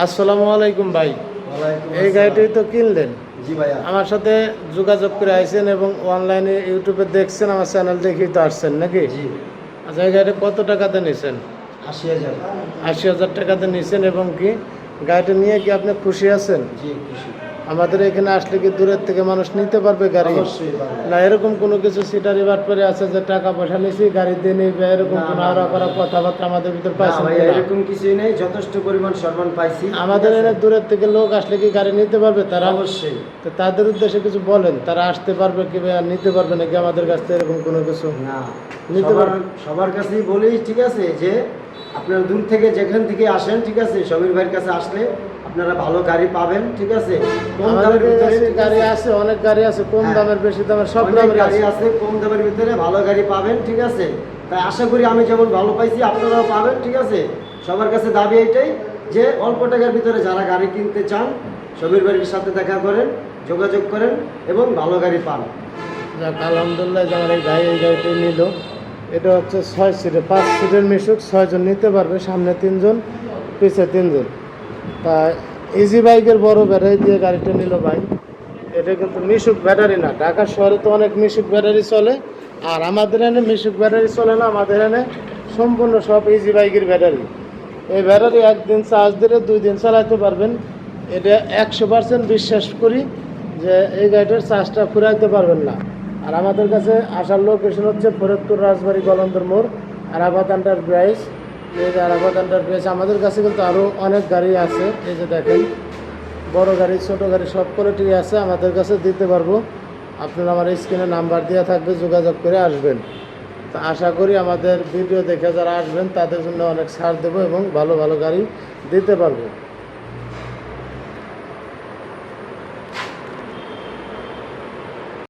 আসসালামু আলাইকুম ভাই। ওয়ালাইকুম এই আসসালাম। গাড়িটাই তো কিনলেন? জি ভাইয়া। আমার সাথে যোগাযোগ করে আইছেন এবং অনলাইনে ইউটিউবে দেখছেন, আমার চ্যানেল দেখেই তো আসছেন নাকি? জি। আচ্ছা, এই গাড়িটা কত টাকাতে নিছেন? ৮০,০০০। ৮০,০০০ টাকাতে নিছেন এবং কি গাড়িটা নিয়ে কি আপনি খুশি আছেন? জি, খুশি। আমাদের এখানে আসলে কি দূরের থেকে মানুষ নিতে পারবে গাড়ি? অবশ্যই পারবো। না এরকম কোনো কিছু সিটারি বাটপারি আছে যে টাকা পয়সা নিছি গাড়ি দিয়ে নিবে, এরকম না, কোনো না, আওড়া না, করা না। কথাবার্তা আমাদের ভিতর না পাইছেন ভাইয়া, কিনা? এরকম কিছুই নেই, যথেষ্ট পরিমাণ সম্মান পাইছি। আমাদের ঠিক এখানে আছে? দূরের থেকে লোক আসলে কি গাড়ি নিতে পারবে তারা? অবশ্যই। তো তাদের উদ্দেশ্যে কিছু বলেন, তারা আসতে পারবে কি বা নিতে পারবে নাকি আমাদের কাছ থেকে এরকম কোনো কিছু? না, নিতে পারবে। সবার কাছেই বলি, ঠিক আছে, যে আপনারা দূর থেকে যেখান থেকে আসেন, ঠিক আছে, সমীর ভাইয়ের কাছে আসলে আপনারা ভালো গাড়ি পাবেন, ঠিক আছে, কম দামের আমাদের ভিতরে। কাছে ঠিক গাড়ি আছে? আছে, অনেক গাড়ি আছে, কম হ্যাঁ। দামের বেশি দামের সব অনেক দামের গাড়ি আছে। আছে, কম দামের ভিতরে ভালো গাড়ি পাবেন, ঠিক আছে। তাই আশা করি আমি যেমন ভালো পাইছি আপনারাও পাবেন, ঠিক আছে। সবার কাছে দাবি এইটাই যে অল্প টাকার ভিতরে যারা গাড়ি কিনতে চান সমীর ভাইয়ের সাথে দেখা করেন, যোগাযোগ করেন এবং ভালো গাড়ি পান। যাক, আলহামদুলিল্লাহ যে আমার এই ভাই এই গাড়িটি নিল। এটা হচ্ছে 6 সিটের, 5 সিটের মিশুক, 6 জন নিতে পারবে, সামনে 3 জন, পিছে 3 জন। তা ইজি বাইকের বড় ব্যাটারি দিয়ে গাড়িটা নিল ভাই। এটা কিন্তু মিশুক ব্যাটারি না, ঢাকা শহরে তো অনেক মিশুক ব্যাটারি চলে, আর আমাদের এখানে মিশুক ব্যাটারি চলে না, আমাদের এখানে সম্পূর্ণ সব ইজি বাইকের ব্যাটারি। এই ব্যাটারি একদিন চার্জ দিলে 2 দিন চালাতে পারবেন। এটা 100% বিশ্বাস করি যে এই গাড়িটার চার্জটা ফুরাইতে পারবেন না। আর আমাদের কাছে আসার লোকেশন হচ্ছে ফরিদপুর রাজবাড়ি গলন্দর মোড়, আরাফাত এন্টারপ্রাইজ। এই যে আরাফাত এন্টারপ্রাইজ, আমাদের কাছে কিন্তু আরও অনেক গাড়ি আছে। এই যে দেখেন, বড় গাড়ি ছোট গাড়ি সব কোয়ালিটি আছে, আমাদের কাছে দিতে পারবো। আপনারা আমার স্ক্রিনে নাম্বার দেওয়া থাকবে, যোগাযোগ করে আসবেন। তা আশা করি আমাদের ভিডিও দেখে যারা আসবেন তাদের জন্য অনেক ছাড় দেবো এবং ভালো ভালো গাড়ি দিতে পারবো।